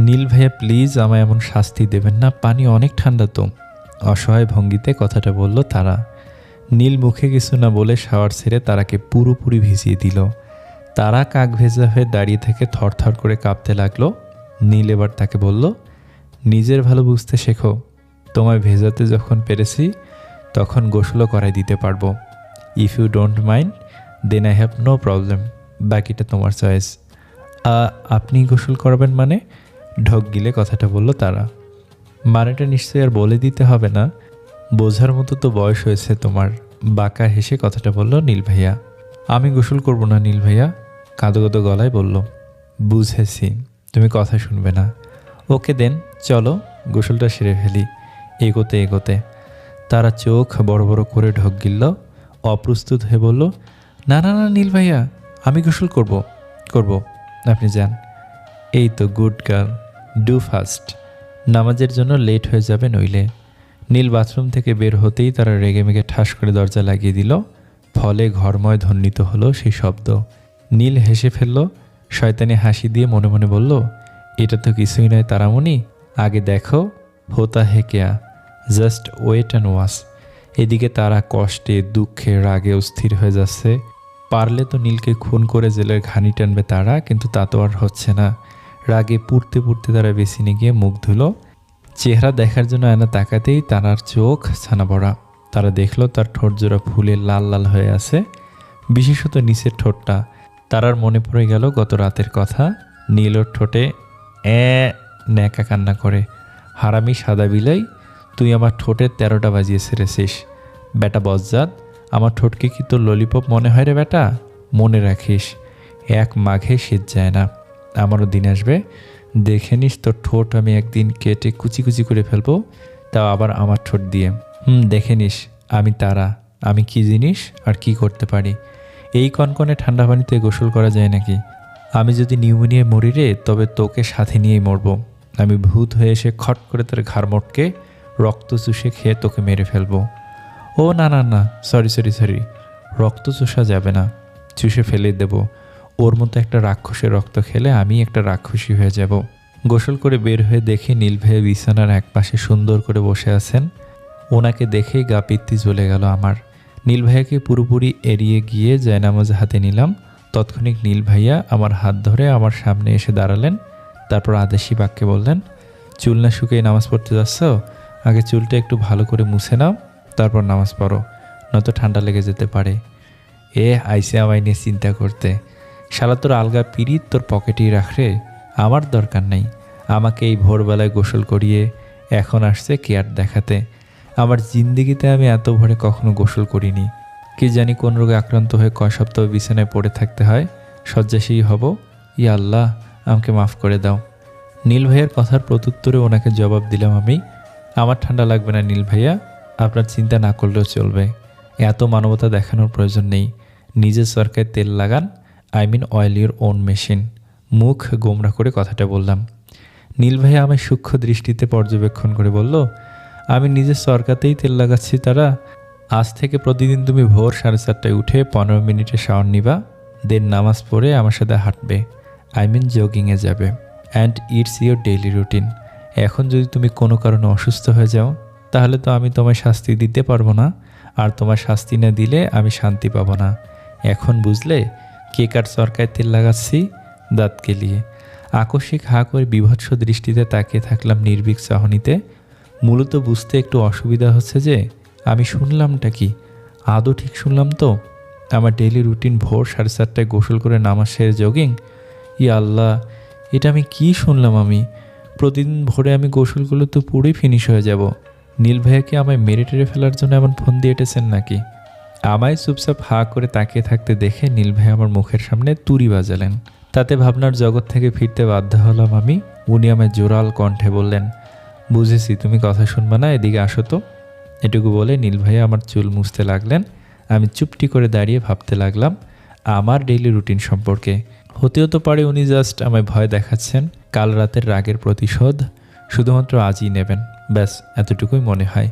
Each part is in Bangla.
নীল ভাইয়া প্লিজ আমায় এমন শাস্তি দেবেন না, পানি অনেক ঠান্ডা তো। অসহায় ভঙ্গিতে কথাটা বলল তারা। নীল মুখে কিছু না বলে শাওয়ার ছেড়ে তারাকে পুরোপুরি ভিজিয়ে দিল। তারা কাক ভেজা হয়ে দাঁড়িয়ে থেকে থরথর করে কাঁপতে লাগলো। নীল এবার তাকে বলল, নিজের ভালো বুঝতে শেখো। তোমায় ভেজাতে যখন পেরেছি তখন গোসলও করাই দিতে পারবো। If you don't mind then I have no problem. বাকিটা তোমার চয়েস। আপনি গোসল করবেন মানে? ঢোক গিলে কথাটা বলল তারা। মানেটা নিশ্চয়ই আর বলে দিতে হবে না, বোঝার মতো তো বয়স হয়েছে তোমার। বাঁকা হেসে কথাটা বলল নীল ভাইয়া। আমি গোসল করব না নীল ভাইয়া, কাঁদো কাঁদো গলায় বলল। বুঝেছি, তুমি কথা শুনবে না। ওকে দেন, চলো গোসলটা সেরে ফেলি। এগোতে এগোতে তারা চোখ বড় বড় করে ঢোক গিলল। অপ্রস্তুত হয়ে বলল, না না না নীল ভাইয়া, আমি গোসল করব, আপনি যান। এই তো গুড গার্ল, ডু ফাস্ট, নামাজের জন্য লেট হয়ে যাবে নইলে। নীল বাথরুম থেকে বের হতেই তারা রেগেমেগে ঠাস করে দরজা লাগিয়ে দিল। ফলে ঘরময় ধ্বনিত হলো সেই শব্দ। নীল হেসে ফেলল, শয়তানি হাসি দিয়ে মনে মনে বলল, এটা তো কিছুই নয় তারামণি, আগে দেখো হোতা হে কেয়া, জাস্ট ওয়েট অ্যান্ড ওয়াচ। এদিকে তারা কষ্টে দুঃখে রাগে অস্থির হয়ে যাচ্ছে। পারলে তো নীলকে খুন করে জেলের ঘানি টানবে তারা, কিন্তু তা তো আর হচ্ছে না। রাগে পুড়তে পুড়তে তারা বেসিনে গিয়ে মুখ ধুলো। চেহারা দেখার জন্য আয়না তাকাতেই তারার চোখ ছানা পড়া। তারা দেখলো তার ঠোঁট জোড়া ফুলে লাল লাল হয়ে আছে, বিশেষত নিচের ঠোঁটটা। তারার মনে পড়ে গেল গত রাতের কথা। নীল ওর ঠোঁটে ন্যাকা কান্না করে, হারামি সাদা বিলাই, তুই আমার ঠোঁটের 13টা বাজিয়ে ছেড়েছিস। বেটা বজ্জাত, আমার ঠোঁটকে কি তোর ললিপপ মনে হয় রে বেটা? মনে রাখিস, এক মাঘে শীত যায় না, আমারও দিন আসবে, দেখে নিস তোর ঠোঁট আমি একদিন কেটে কুচি কুচি করে ফেলবো, তাও আবার আমার ঠোঁট দিয়ে। দেখে নিস আমি তারা, আমি কি জিনিস আর কি করতে পারি। এই কনকনে ঠান্ডা পানিতে গোসল করা যায় নাকি? আমি যদি নিউমোনিয়ায় মরি রে, তবে তোকে সাথে নিয়েই মরবো। আমি ভূত হয়ে এসে খট করে তোর ঘাড় মোটকে রক্ত চুষে খেয়ে তোকে মেরে ফেলবো। ও না না না, সরি, রক্ত চুষা যাবে না, চুষে ফেলে দেব। ওর মতো একটা রাক্ষসের রক্ত খেলে আমি একটা রাক্ষসী হয়ে যাব। গোসল করে বের হয়ে দেখি নীল ভাইয়া বিছানার একপাশে সুন্দর করে বসে আছেন। ওনাকে দেখেই গা পিত্তি জ্বলে গেল আমার। নীল ভাইয়াকে পুরোপুরি এড়িয়ে গিয়ে জায়নামাজ হাতে নিলাম। তৎক্ষণিক নীল ভাইয়া আমার হাত ধরে আমার সামনে এসে দাঁড়ালেন। তারপর আদেশি বাক্যে বললেন, চুল না শুকিয়ে নামাজ পড়তে যাচ্ছ? আগে চুলটা একটু ভালো করে মুছে নাও, তারপর নামাজ পড়ো, নয়তো ঠান্ডা লেগে যেতে পারে। আইসে আমায় নিয়ে চিন্তা করতে। শালা তোর আলগা পিরিত তোর পকেটেই রাখরে, আমার দরকার নেই। আমাকে এই ভোরবেলায় গোসল করিয়ে এখন আসছে কেয়ার দেখাতে। আমার জিন্দিগিতে আমি এত ভোরে কখনো গোসল করিনি। কি জানি কোন রোগে আক্রান্ত হয়ে কয় সপ্তাহ বিছানায় পড়ে থাকতে হয়, শয্যাশায়ী হব। ইয়া আল্লাহ, আমাকে মাফ করে দাও। নীল ভাইয়ার কথার প্রত্যুত্তরে ওনাকে জবাব দিলাম আমি, আমার ঠান্ডা লাগবে না নীল ভাইয়া, আপনার চিন্তা না করলেও চলবে। এত মানবতা দেখানোর প্রয়োজন নেই। নিজের সরকারে তেল লাগান, I mean oil your own machine. মুখ গোমরা করে কথাটা বললাম। নীল ভাইয়া আমায় সূক্ষ্ম দৃষ্টিতে পর্যবেক্ষণ করে বলল, আমি নিজের সরকারতেই তেল লাগাচ্ছি তারা। আজ থেকে প্রতিদিন তুমি ভোর 4:30টায় উঠে 15 মিনিটে শাওয়ার নিবা, দেন নামাজ পড়ে আমার সাথে হাঁটবে, আই মিন জগিংয়ে যাবে, and it's your daily routine. এখন যদি তুমি কোনো কারণে অসুস্থ হয়ে যাও, তাহলে তো আমি তোমায় শাস্তি দিতে পারবো না, আর তোমার শাস্তি না দিলে আমি শান্তি পাবো না। এখন বুঝলে কে কার সরকায় তেল লাগাচ্ছি? দাঁত কেলিয়ে আকস্মিক হা করে বিভৎস দৃষ্টিতে তাকিয়ে থাকলাম নির্ভীক চাহনিতে। মূলত বুঝতে একটু অসুবিধা হচ্ছে যে আমি শুনলামটা কি, আদৌ ঠিক শুনলাম তো? আমার ডেইলি রুটিন ভোর 4:30টায় গোসল করে নামাজ সেরে জগিং। ইয়া আল্লাহ, এটা আমি কি শুনলাম? আমি প্রতিদিন ভোরে আমি গোসল করলে তো পুরোই ফিনিশ হয়ে যাব। নীল ভাইয়াকে আমায় মেরে টেরে ফেলার জন্য এমন ফোন দিয়ে এঁটেছেন নাকি? আমায় চুপচাপ হা করে তাকিয়ে থাকতে দেখে নীল ভাই আমার মুখের সামনে তুড়ি বাজালেন। তাতে ভাবনার জগৎ থেকে ফিরতে বাধ্য হলাম আমি। উনি আমায় জোরাল কণ্ঠে বললেন, বুঝেছি তুমি কথা শুনবা না, এদিকে আসো তো। এটুকু বলে নীল ভাইয়া আমার চুল মুছতে লাগলেন। আমি চুপটি করে দাঁড়িয়ে ভাবতে লাগলাম আমার ডেইলি রুটিন সম্পর্কে। হতেও তো পারে উনি জাস্ট আমায় ভয় দেখাচ্ছেন, কাল রাতের রাগের প্রতিশোধ শুধুমাত্র আজই নেবেন, ব্যাস এতটুকুই মনে হয়।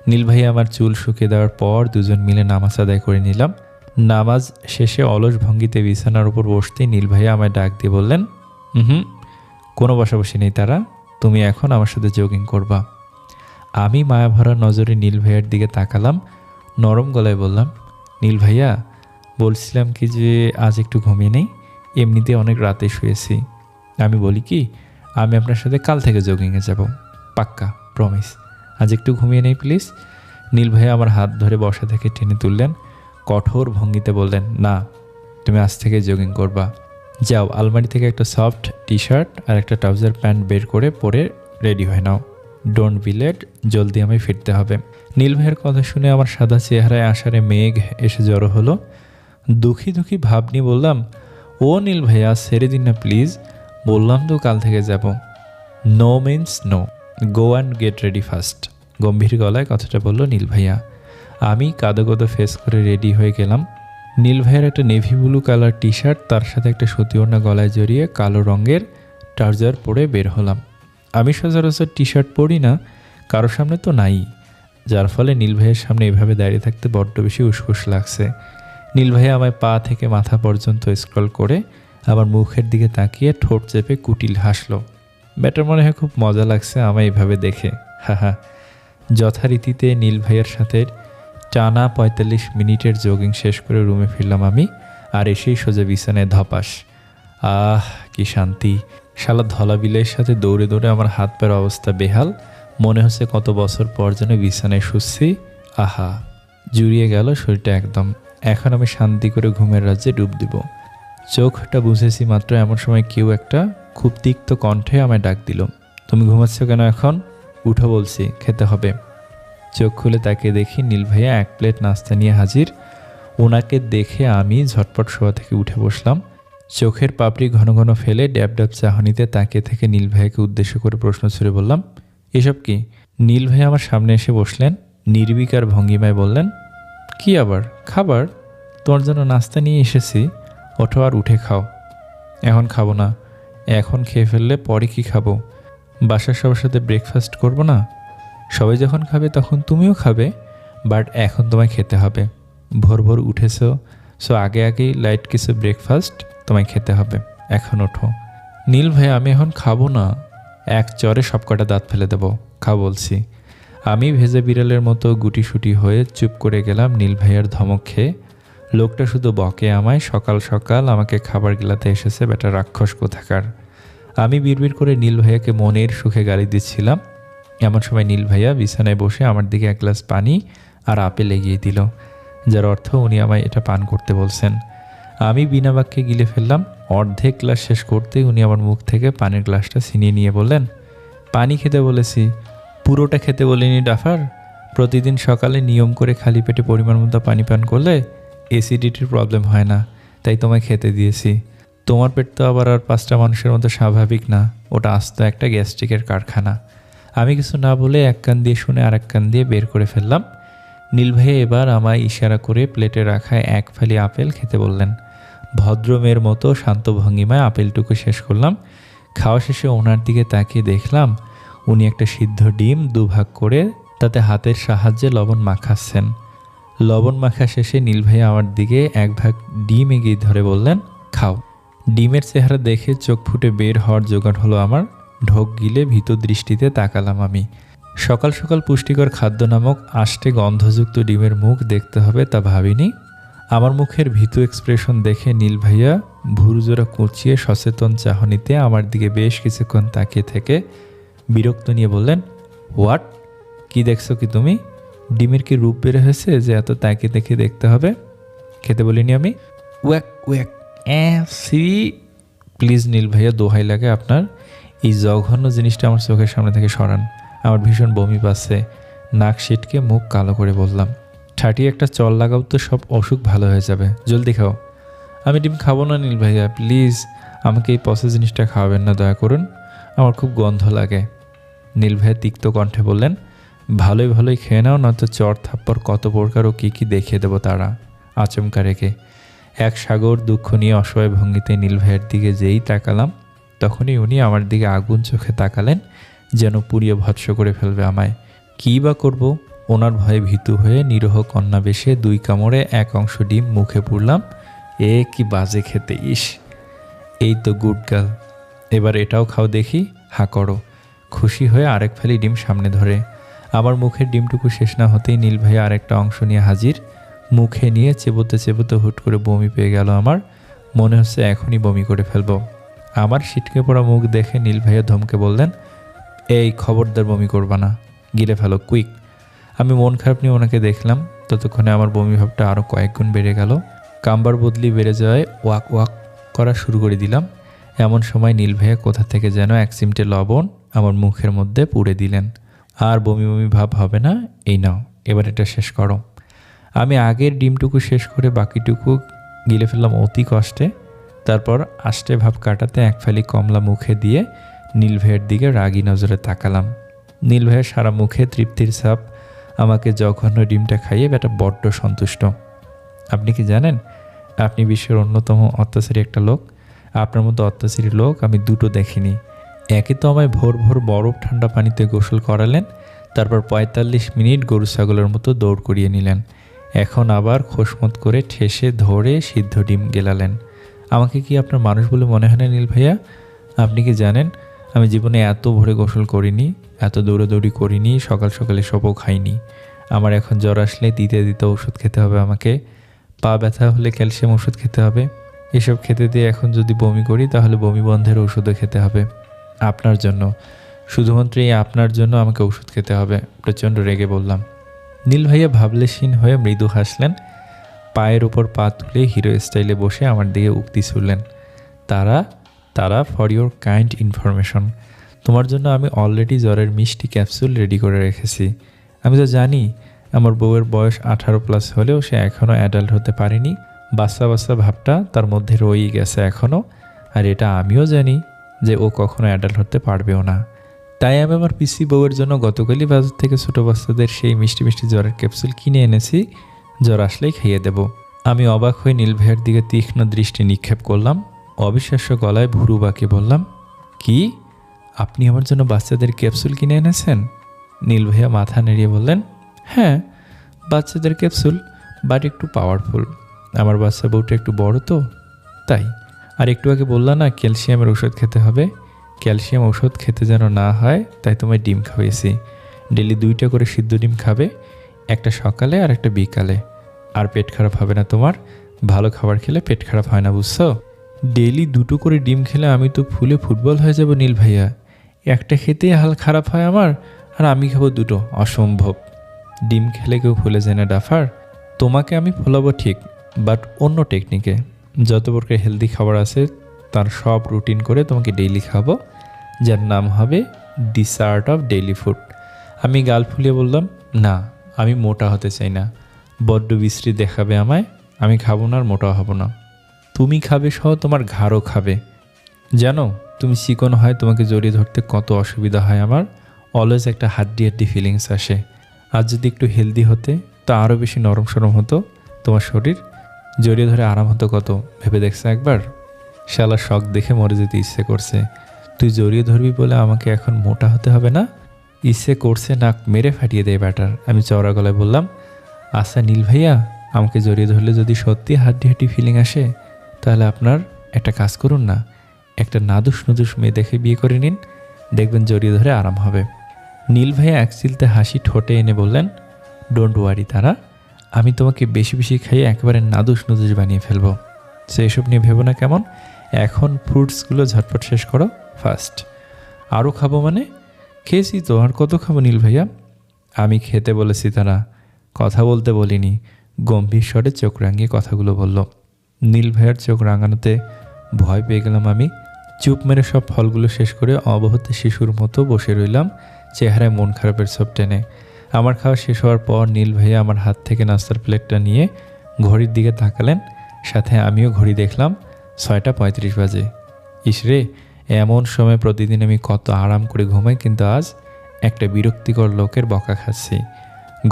নীল ভাইয়া আমার চুল শুকিয়ে দেওয়ার পর দুজন মিলে নামাজ আদায় করে নিলাম। নামাজ শেষে অলস ভঙ্গিতে বিছানার উপর বসতেই নীল ভাইয়া আমায় ডাক দিয়ে বললেন, কোনো বসাবসি নেই তারা, তুমি এখন আমার সাথে জগিং করবা। আমি মায়াভরা নজরে নীল ভাইয়ার দিকে তাকালাম, নরম গলায় বললাম, নীল ভাইয়া বলছিলাম কি যে আজ একটু ঘুমিয়ে নেই, এমনিতে অনেক রাতে শুয়েছি। আমি বলি কি, আমি আপনার সাথে কাল থেকে জগিংয়ে যাব, পাক্কা প্রমিস। আজ একটু ঘুমিয়ে নেই প্লিজ। নীল ভাইয়া আমার হাত ধরে বসা থেকে টেনে তুললেন, কঠোর ভঙ্গিতে বললেন, না তুমি আজ থেকে জগিং করবা। যাও আলমারি থেকে একটা সফট টি শার্ট আর একটা ট্রাউজার প্যান্ট বের করে পরে রেডি হয়ে নাও। ডোন্ট বি লেট, জলদি আমায় ফিরতে হবে। নীল ভাইয়ের কথা শুনে আমার সাদা চেহারায় আষাঢ়ে মেঘ এসে জড়ো হলো। দুঃখী দুঃখী ভাব নিয়ে বললাম, ও নীল ভাইয়া ছেড়ে দিন না প্লিজ, বললাম তো কাল থেকে যাব। No means no, go and get ready first, গম্ভীর গলায় কথাটা বলল নীল ভাইয়া। আমি কাদো কাদো ফেস করে রেডি হয়ে গেলাম। নীল ভাইয়ের একটা navy blue colour T shirt, তার সাথে একটা সুতি ওড়না গলায় জড়িয়ে কালো রঙের ট্রাউজার পরে বের হলাম। আমি সচরাচর টি শার্ট পরি না, কারোর সামনে তো নাই, যার ফলে নীল ভাইয়ের সামনে এভাবে দাঁড়িয়ে থাকতে বড্ড বেশি উসখুস লাগছে। নীল ভাইয়া আমায় পা থেকে মাথা পর্যন্ত স্ক্রল করে আমার মুখের দিকে তাকিয়ে ঠোঁট চেপে কুটিল হাসলো। ব্যাটার মনে হয় খুব মজা লাগছে আমায় এভাবে দেখে, হা। যথারীতিতে নীল ভাইয়ের সাথে টানা ৪৫ মিনিটের জগিং শেষ করে রুমে ফিরলাম আমি, আর এসেই সোজা বিছানায় ধপাস। আহ কি শান্তি! শালা ধলা বিলের সাথে দৌড়ে দৌড়ে আমার হাত পায়ের অবস্থা বেহাল, মনে হচ্ছে কত বছর পর যেন বিছানায় শুচ্ছি। আহা, জুড়িয়ে গেল শরীরটা একদম। এখন আমি শান্তি করে ঘুমের রাজ্যে ডুব দিব। চোখটা বুঝেছি মাত্র এমন সময় কেউ একটা খুব তিক্ত কণ্ঠে আমায় ডাক দিল, তুমি ঘুমাচ্ছ কেন এখন? উঠো বলছি, খেতে হবে। চোখ খুলে তাকিয়ে দেখি নীল ভাইয়া এক প্লেট নাস্তা নিয়ে হাজির। ওনাকে দেখে আমি ঝটপট শোয়া থেকে উঠে বসলাম। চোখের পাপড়ি ঘন ঘন ফেলে ড্যাব ড্যাব চাহনিতে তাকিয়ে থেকে নীল ভাইয়াকে উদ্দেশ্য করে প্রশ্ন ছুড়ে বললাম, এসব কি? নীল ভাইয়া আমার সামনে এসে বসলেন, নির্বিকার ভঙ্গিমায় বললেন, কি আবার খাবার? তোমার জন্য নাস্তা নিয়ে এসেছি, ওঠো আর উঠে খাও। এখন খাবো না, এখন খেয়ে ফেললে পরে কি খাবো? বাসার সবার সাথে ব্রেকফাস্ট করবো না? সবাই যখন খাবে তখন তুমিও খাবে, বাট এখন তোমায় খেতে হবে। ভোর ভোর উঠেছো, সো আগে আগেই লাইট কিছু ব্রেকফাস্ট তোমায় খেতে হবে, এখন ওঠো। নীল ভাই আমি এখন খাবো না, এক চরে সব কটা দাঁত ফেলে দেবো, খাও বলছি। আমি ভেজে বিড়ালের মতো গুটিসুটি হয়ে চুপ করে গেলাম নীল ভাইয়ার ধমক খেয়ে। লোকটা শুধু বকে আমায়, সকাল সকাল আমাকে খাবার গিলাতে এসেছে বেটা রাক্ষস কোথাকার। আমি বিড়বিড় করে নীল ভাইয়াকে মনের সুখে গালি দিচ্ছিলাম। এমন সময় নীল ভাইয়া বিছানায় বসে আমার দিকে এক গ্লাস পানি আর আপেল এগিয়ে দিল, যার অর্থ উনি আমায় এটা পান করতে বলছেন। আমি বিনা বাক্যে গিলে ফেললাম। অর্ধেক গ্লাস শেষ করতেই উনি আমার মুখ থেকে পানির গ্লাসটা ছিনিয়ে নিয়ে বললেন, পানি খেতে বলেছি, পুরোটা খেতে বলিনি ডাফার। প্রতিদিন সকালে নিয়ম করে খালি পেটে পরিমাণ মতো পানি পান করলে অ্যাসিডিটির প্রবলেম হয় না, তাই তোমায় খেতে দিয়েছি। তোমার পেট তো আবার আর 5টা মানুষের মতো স্বাভাবিক না, ওটা আস্ত একটা গ্যাস্ট্রিকের কারখানা। আমি কিছু না বলে এক কান দিয়ে শুনে আর এক কান দিয়ে বের করে ফেললাম। নীল ভাইয়া এবার আমায় ইশারা করে প্লেটে রাখা এক ফালি আপেল খেতে বললেন। ভদ্র মেয়ের মতো শান্ত ভঙ্গিমায় আপেলটুকু শেষ করলাম। খাওয়া শেষে ওনার দিকে তাকিয়ে দেখলাম উনি একটা সিদ্ধ ডিম দুভাগ করে তাতে হাতের সাহায্যে লবণ মাখাচ্ছেন। লবণ মাখা শেষে নীল ভাইয়া আমার দিকে এক ভাগ ডিম এগিয়ে ধরে বললেন, খাও। ডিমের চেহারা দেখে চোখ ফুটে বের হওয়ার জোগাড় হলো আমার। ঢোক গিলে ভীত দৃষ্টিতে তাকালাম আমি। সকাল সকাল পুষ্টিকর খাদ্য নামক আষ্টে গন্ধযুক্ত ডিমের মুখ দেখতে হবে তা ভাবিনি। আমার মুখের ভীতু এক্সপ্রেশন দেখে নীল ভাইয়া ভুরুজোড়া কুঁচিয়ে সচেতন চাহনিতে আমার দিকে বেশ কিছুক্ষণ তাকিয়ে থেকে বিরক্ত নিয়ে বললেন, হোয়াট? কি দেখছো কি তুমি? ডিমের কি রূপ বেড়ে হয়েছে যে এত তাকিয়ে দেখে দেখতে হবে? খেতে বলিনি আমি। ওয়াক ওয়াক সি প্লিজ নীল ভাইয়া, দোহাই লাগে আপনার, এই জঘন্য জিনিসটা আমার চোখের সামনে থেকে সরান। আমার ভীষণ বমি পাচ্ছে। নাক সিটকে মুখ কালো করে বললাম, ঠাটিয়ে একটা চল লাগাও তো, সব অসুখ ভালো হয়ে যাবে, জলদি খাও। আমি ডিম খাবো না নীল ভাইয়া, প্লিজ আমাকে এই পচা জিনিসটা খাওয়াবেন না, দয়া করুন, আমার খুব গন্ধ লাগে। নীল ভাইয়া তিক্ত কণ্ঠে বললেন, ভালোই ভালোই খেয়ে নাও, নয়তো চর থাপ্পর কত প্রকার ও কী কী দেখিয়ে দেবো তারা। আচমকা রেখে এক সাগর দুঃখ নিয়ে অসহায় ভঙ্গিতে নীল ভাইয়ের দিকে যেই তাকালাম, তখনই উনি আমার দিকে আগুন চোখে তাকালেন, যেন পুড়িয়ে ভৎস করে ফেলবে আমায়। কী বা করবো, ওনার ভয়ে ভীতু হয়ে নিরহ কন্যা বেশে 2 কামড়ে এক অংশ ডিম মুখে পুরলাম। এ কি বাজে খেতে! ইস, এই তো গুড গার্ল, এবার এটাও খাও দেখি। হা করো। খুশি হয়ে আরেক ফালি ডিম সামনে ধরে। আমার মুখের ডিমটুকু শেষ না হতেই নীল ভাইয়া আরেকটা অংশ নিয়ে হাজির। মুখে নিয়ে চেবোতে চেবোতে হুট করে বমি পেয়ে গেল আমার। মনে হচ্ছে এখনই বমি করে ফেলবো। আমার ছিটকে পড়া মুখ দেখে নীল ভাইয়া ধমকে বললেন, এই খবরদার বমি করবা না, গিলে ফেলো কুইক। আমি মন খারাপ নিয়ে ওনাকে দেখলাম। ততক্ষণে আমার বমি ভাবটা আরও কয়েক গুণ বেড়ে গেল। কাম্বার বদলি বেড়ে যাওয়ায় ওয়াক ওয়াক করা শুরু করে দিলাম। এমন সময় নীল ভাইয়া কোথা থেকে যেন এক চিমটে লবণ আমার মুখের মধ্যে পুড়ে দিলেন। আর বমি বমি ভাব হবে না, এই নাও, এবার এটা শেষ করো। আমি আগের ডিমটুকু শেষ করে বাকিটুকু গিলে ফেললাম অতি কষ্টে। তারপর আষ্টে ভাব কাটাতে এক ফালি কমলা মুখে দিয়ে নীল ভাইয়ের দিকে রাগী নজরে তাকালাম। নীল ভাইয়ের সারা মুখে তৃপ্তির ছাপ। আমাকে জঘন্য ডিমটা খাইয়ে বেটা বড্ড সন্তুষ্ট। আপনি কি জানেন, আপনি বিশ্বের অন্যতম অত্যাচারী একটা লোক। আপনার মতো অত্যাচারী লোক আমি দুটো দেখিনি। একে তো আমায় ভোর ভোর বরফ ঠান্ডা পানিতে গোসল করালেন, তারপর ৪৫ মিনিট গরু ছাগলের মতো দৌড় করিয়ে নিলেন। এখন আবার খোসমত করে ঠেসে ধরে সিদ্ধ ডিম গেলালেন। আমাকে কি আপনার মানুষ বলে মনে হয় না নীল ভাইয়া? আপনি কি জানেন, আমি জীবনে এত ভোরে গোসল করিনি, এত দৌড়াদৌড়ি করিনি, সকাল সকালে সবও খাইনি। আমার এখন জ্বর আসলে দিতে দিতে ওষুধ খেতে হবে আমাকে। পা ব্যথা হলে ক্যালসিয়াম ওষুধ খেতে হবে। এসব খেতে দিয়ে এখন যদি বমি করি তাহলে বমি বন্ধের ওষুধও খেতে হবে। আপনার জন্য, শুধুমাত্র এই আপনার জন্য আমাকে ওষুধ খেতে হবে। প্রচণ্ড রেগে বললাম। নীল ভাইয়া ভাবলেশীন হয়ে মৃদু হাসলেন। পায়ের ওপর পা তুলে হিরো স্টাইলে বসে আমার দিকে উক্তি ছুড়লেন, তারা ফর ইউর কাইন্ড ইনফরমেশন, তোমার জন্য আমি অলরেডি জ্বরের মিষ্টি ক্যাপসুল রেডি করে রেখেছি। আমি তো জানি আমার বউয়ের বয়স 18+ হলেও সে এখনও অ্যাডাল্ট হতে পারেনি। বাচ্চা বাচ্চা ভাবটা তার মধ্যে রয়েই গেছে এখনও। আর এটা আমিও জানি যে ও কখনো অ্যাডাল্ট হতে পারবেও না। তাই আমি আমার পিসি বউয়ের জন্য গতকালই বাজার থেকে ছোটো বাচ্চাদের সেই মিষ্টি মিষ্টি জ্বরের ক্যাপসুল কিনে এনেছি। জ্বর আসলেই খাইয়ে দেব। আমি অবাক হয়ে নীল ভাইয়ের দিকে তীক্ষ্ণ দৃষ্টি নিক্ষেপ করলাম। অবিশ্বাস্য গলায় ভুরু বাঁকিয়ে বললাম, কি, আপনি আমার জন্য বাচ্চাদের ক্যাপসুল কিনে এনেছেন? নীল ভাইয়া মাথা নেড়িয়ে বললেন, হ্যাঁ, বাচ্চাদের ক্যাপসুল, বাট একটু পাওয়ারফুল। আমার বাচ্চা বউটা একটু বড় তো, তাই। আর একটু আগে বললাম না ক্যালসিয়ামের ওষুধ খেতে হবে। ক্যালসিয়াম ওষুধ খেতে যেন না হয় তাই তোমায় ডিম খাওয়াইছি। ডেলি 2টা করে সিদ্ধ ডিম খাবে, একটা সকালে আর একটা বিকালে। আর পেট খারাপ হবে না তোমার। ভালো খাবার খেলে পেট খারাপ হয় না, বুঝছো? ডেলি 2টো করে ডিম খেলে আমি তো ফুলে ফুটবল হয়ে যাব নীল ভাইয়া। একটা খেতেই হাল খারাপ হয় আমার, আর আমি খাবো 2টো, অসম্ভব। ডিম খেলে কেউ ফুলে যায় না ডাফার। তোমাকে আমি ফোলাবো ঠিক, বাট অন্য টেকনিকে। যত প্রকার হেলদি খাবার আছে তার সব রুটিন করে তোমাকে ডেইলি খাবো, যার নাম হবে দি আর্ট অফ ডেইলি ফুড। আমি গাল ফুলিয়ে বললাম, না, আমি মোটা হতে চাই না। বড্ড বিশ্রী দেখাবে আমায়। আমি খাবো না আর মোটা হব না। তুমি খাবে সহ তোমার ঘাড়ও খাবে। জানো, তুমি চিকন হয় তোমাকে জড়িয়ে ধরতে কত অসুবিধা হয় আমার। অলওয়েজ একটা হাড্ডি ফিলিংস আসে। আর যদি একটু হেলদি হতে তা আরও বেশি নরম সরম হতো তোমার শরীর। জড়িয়ে ধরে আরাম হতো কত, ভেবে দেখছে একবার? শালা শখ দেখে মরে যেতে ইচ্ছে করছে। তুই জড়িয়ে ধরবি বলে আমাকে এখন মোটা হতে হবে না? ইচ্ছে করছে নাক মেরে ফাটিয়ে দেয় ব্যাটার। আমি চওড়া গলায় বললাম, আচ্ছা নীল ভাইয়া, আমাকে জড়িয়ে ধরলে যদি সত্যি হাড্ডি ফিলিং আসে তাহলে আপনার একটা কাজ করুন না, একটা নাদুস নুদুস মেয়ে দেখে বিয়ে করে নিন, দেখবেন জড়িয়ে ধরে আরাম হবে। নীল ভাইয়া এক চিলতে হাসি ঠোঁটে এনে বললেন, ডোন্ট ওয়ারি তারা, আমি তোমাকে বেশি বেশি খাইয়ে একেবারে নাদুস নুদুস বানিয়ে ফেলবো। সে এসব নিয়ে ভেবো না কেমন। এখন ফ্রুটসগুলো ঝটপট শেষ করো ফার্স্ট। আরও খাবো মানে? খেয়েছি তো, আর কত খাবো নীল ভাইয়া? আমি খেতে বলেছি তারা, কথা বলতে বলিনি। গম্ভীর স্বরে চোখ রাঙিয়ে কথাগুলো বলল। নীল ভাইয়ার চোখ রাঙানোতে ভয় পেয়ে গেলাম আমি। চুপ মেরে সব ফলগুলো শেষ করে অবহতে শিশুর মতো বসে রইলাম, চেহারায় মন খারাপের সব টেনে। আমার খাওয়া শেষ হওয়ার পর নীল ভাইয়া আমার হাত থেকে নাস্তার প্লেটটা নিয়ে ঘড়ির দিকে তাকালেন। সাথে আমিও ঘড়ি দেখলাম, 6টা 35 বাজে। ইসরে, এমন সময় প্রতিদিন আমি কত আরাম করে ঘুমাই, কিন্তু আজ একটা বিরক্তিকর লোকের বকা খাচ্ছি।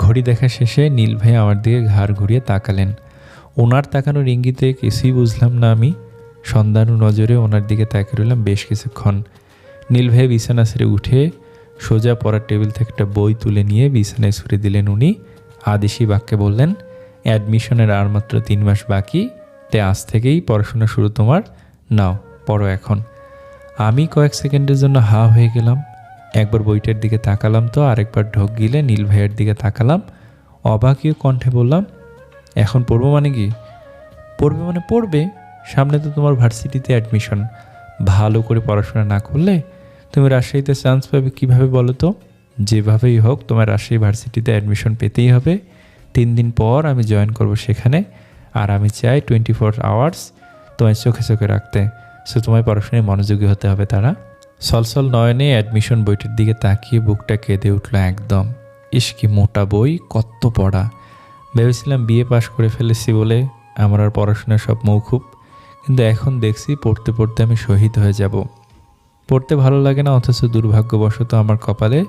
ঘড়ি দেখা শেষে নীল ভাই আমার দিকে ঘাড় ঘুরিয়ে তাকালেন। ওনার তাকানোর ইঙ্গিতে কিছুই বুঝলাম না আমি। সন্ধানু নজরে ওনার দিকে তাকিয়ে রইলাম বেশ কিছুক্ষণ। নীল ভাই বিছানা ছেড়ে উঠে সোজা পড়ার টেবিল থেকে একটা বই তুলে নিয়ে বিছানায় ছুঁড়ে দিলেন উনি। আদেশি বাক্যে বললেন, অ্যাডমিশনের আর মাত্র 3 মাস বাকি, তে আজ থেকেই পড়াশোনা শুরু তোমার, নাও পড়ো এখন। আমি কয়েক সেকেন্ডের জন্য হা হয়ে গেলাম। একবার বইটার দিকে তাকালাম তো আরেকবার ঢোক গিলে নীল ভাইয়ের দিকে তাকালাম। অবাকীয় কণ্ঠে বললাম, এখন পড়বো মানে কি? পড়বে মানে পড়বে, সামনে তো তোমার ভার্সিটিতে অ্যাডমিশন। ভালো করে পড়াশোনা না করলে তুমি রাজশাহীতে চান্স পাবে কীভাবে বলো তো? যেভাবেই হোক তোমার রাজশাহী ভার্সিটিতে অ্যাডমিশন পেতেই হবে। 3 দিন পর আমি জয়েন করব সেখানে। আর আমি চাই 24 আওয়ার্স তোমায় চোখে চোখে রাখতে। সো তোমায় পড়াশোনায় মনোযোগী হতে হবে। তারা সলসল নয়নে অ্যাডমিশন বইটির দিকে তাকিয়ে বুকটা কেঁদে উঠল একদম। ইস কি মোটা বই, কত পড়া! ভেবেছিলাম বিএ পাশ করে ফেলেছি বলে আমার আর পড়াশোনা সব মৌখুব, কিন্তু এখন দেখছি পড়তে পড়তে আমি শহীদ হয়ে যাব। পড়তে ভালো লাগে না, অথচ দুর্ভাগ্যবশত আমার কপালে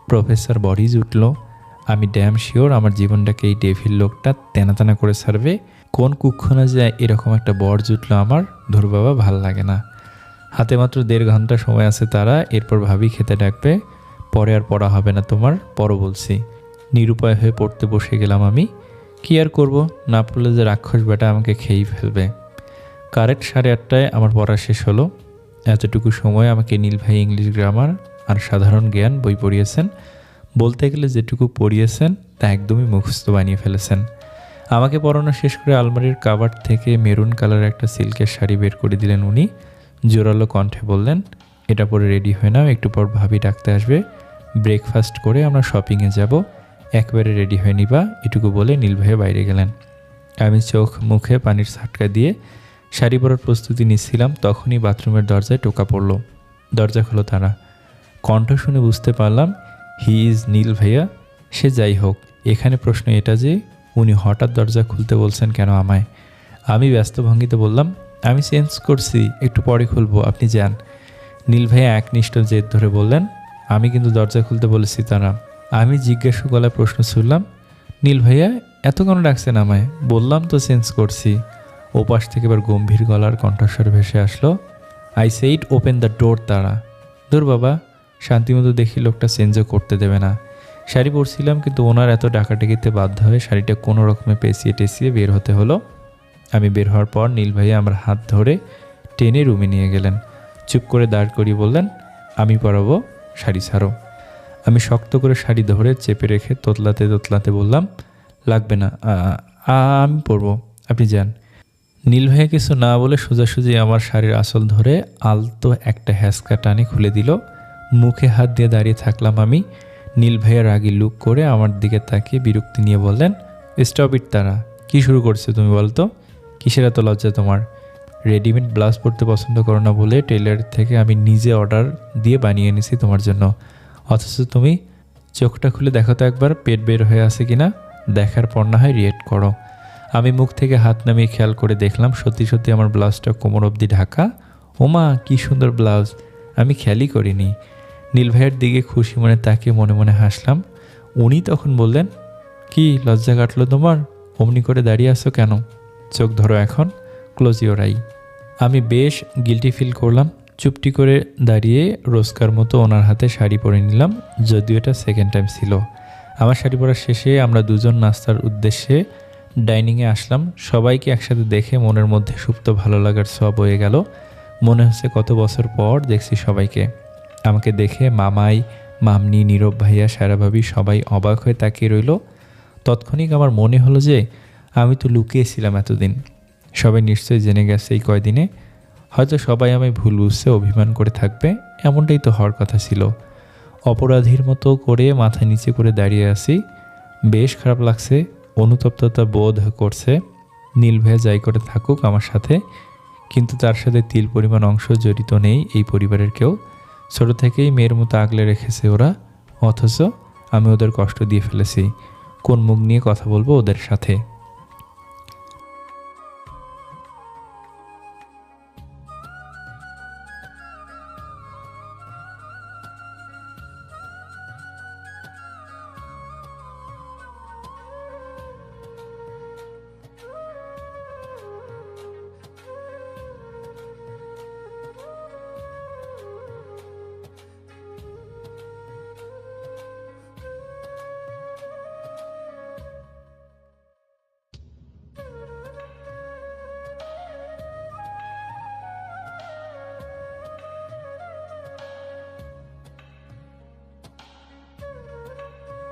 প্রফেসর বরিজ উঠল। আমি ড্যাম শিওর আমার জীবনটাকে এই ডেভিল লোকটা তেনা করে ছাড়বে। কোন কুক্ষণে যায় এরকম একটা বর জুটলো আমার, ধর বাবা, ভাল লাগে না। হাতে মাত্র 1.5 ঘন্টা সময় আছে তারা, এরপর ভাবি খেতে ডাকবে। পরে আর পড়া হবে না তোমার, পড়ো বলছি। নিরুপায় হয়ে পড়তে বসে গেলাম আমি। কি আর করব, না পড়লে যে রাক্ষস বেটা আমাকে খেয়েই ফেলবে। কারেক্ট 8:30টায় আমার পড়া শেষ হলো। এতটুকু সময় আমাকে নীল ভাই ইংলিশ গ্রামার আর সাধারণ জ্ঞান বই পড়িয়েছেন। বলতে গেলে যেটুকু পড়িয়েছেন তা একদমই মুখস্থ বানিয়ে ফেলেছেন। আমাকে পড়ানো শেষ করে আলমারির কাভার্ড থেকে মেরুন কালারের একটা সিল্কের শাড়ি বের করে দিলেন উনি। জোরালো কণ্ঠে বললেন, এটা পরে রেডি হয়ে নাও, একটু পর ভাবি ডাকতে আসবে। ব্রেকফাস্ট করে আমরা শপিংয়ে যাব, একবারে রেডি হয়ে নিবা। এটুকু বলে নীল ভাইয়া বাইরে গেলেন। আমি চোখ মুখে পানির ছাটকা দিয়ে শাড়ি পরার প্রস্তুতি নিচ্ছিলাম, তখনই বাথরুমের দরজায় টোকা পড়ল। দরজা খোলো তারা। কণ্ঠ শুনে বুঝতে পারলাম হি ইজ নীল ভাইয়া। সে যাই হোক, এখানে প্রশ্ন এটা যে উনি হঠাৎ দরজা খুলতে বলছেন কেন আমায়? আমি ব্যস্ত ভঙ্গিতে বললাম, আমি চেঞ্জ করছি, একটু পরে খুলবো, আপনি যান। নীল ভাইয়া একনিষ্ঠ জেদ ধরে বললেন, আমি কিন্তু দরজা খুলতে বলেছি তারা। আমি জিজ্ঞাসা গলায় প্রশ্ন ছুড়লাম, নীল ভাইয়া এত কেন ডাকছেন আমায়? বললাম তো চেঞ্জ করছি। ওপাশ থেকে এবার গম্ভীর গলার কণ্ঠস্বর ভেসে আসলো, I said open the door তারা। ধুর বাবা, শান্তিমতো দেখি লোকটা চেঞ্জও করতে দেবে না। শাড়ি পরছিলাম, কিন্তু ওনার এত ডাকাডাকিতে বাধ্য হয়ে শাড়িটা কোনো রকমে পেঁচিয়ে টেঁচিয়ে বের হতে হলো। আমি বের হওয়ার পর নীল ভাইয়া আমার হাত ধরে টেনে রুমে নিয়ে গেলেন। চুপ করে দাঁড় করিয়ে বললেন, আমি পরাবো, শাড়ি ছাড়ো। আমি শক্ত করে শাড়ি ধরে চেপে রেখে তোতলাতে তোতলাতে বললাম, লাগবে না, আমি পরবো, আপনি যান। নীল ভাইয়া কিছু না বলে সোজাসুজি আমার শাড়ির আঁচল ধরে আলতো একটা হ্যাঁচকা টানে খুলে দিল। মুখে হাত দিয়ে দাঁড়িয়ে থাকলাম আমি। নীল ভাইয়া রাগি লুক করে আমার দিকে তাকিয়ে বিরক্তি নিয়ে বললেন, স্টপ ইট তারা, কী শুরু করছো তুমি বলতো? কিসের এত লজ্জা তোমার? রেডিমেড ব্লাউজ পরতে পছন্দ করো না বলে টেইলার থেকে আমি নিজে অর্ডার দিয়ে বানিয়ে এনেছি তোমার জন্য, অথচ তুমি চোখটা খুলে দেখো তো একবার পেট বের হয়ে আছে কিনা। দেখার পর না হয় রিয়েক্ট করো। আমি মুখ থেকে হাত নামিয়ে খেয়াল করে দেখলাম সত্যি সত্যি আমার ব্লাউজটা কোমর অবধি ঢাকা। ওমা কী সুন্দর ব্লাউজ, আমি খেয়ালই করিনি। নীল ভাইয়ের দিকে খুশি মনে তাকিয়ে মনে মনে হাসলাম। উনি তখন বললেন, কি লজ্জা কাটলো তোমার? অমনি করে দাঁড়িয়ে আছো কেন? চোখ ধরো এখন, ক্লোজ ইওর আই। আমি বেশ গিল্টি ফিল করলাম। চুপটি করে দাঁড়িয়ে রোজকার মতো ওনার হাতে শাড়ি পরে নিলাম, যদিও এটা সেকেন্ড টাইম ছিল। আমার শাড়ি পরার শেষে আমরা দুজন নাস্তার উদ্দেশ্যে ডাইনিংয়ে আসলাম। সবাইকে একসাথে দেখে মনের মধ্যে সুপ্ত ভালো লাগার ছোঁয়া বয়ে গেল। মনে হচ্ছে কত বছর পর দেখছি সবাইকে। আমাকে দেখে মামাই, মামনি, নীরব ভাইয়া, সারা ভাবি সবাই অবাক হয়ে তাকিয়ে রইল। তৎক্ষণিক আমার মনে হলো যে আমি তো লুকিয়েছিলাম এতদিন। সবাই নিশ্চয়ই জেনে গেছে এই কয়দিনে। হয়তো সবাই আমায় ভুল বুঝছে, অভিমান করে থাকবে, এমনটাই তো হওয়ার কথা ছিল। অপরাধীর মতো করে মাথা নিচে করে দাঁড়িয়ে আছি। বেশ খারাপ লাগছে, অনুতপ্ততা বোধ করছে। নীল ভাইয়া যাই করে থাকুক আমার সাথে, কিন্তু তার সাথে তিল পরিমাণ অংশ জড়িত নেই এই পরিবারের কেউ। ছোট থেকেই মেয়ের মতো আগলে রেখেছে ওরা, অথচ আমি ওদের কষ্ট দিয়ে ফেলেছি। কোন মুখ নিয়ে কথা বলবো ওদের সাথে?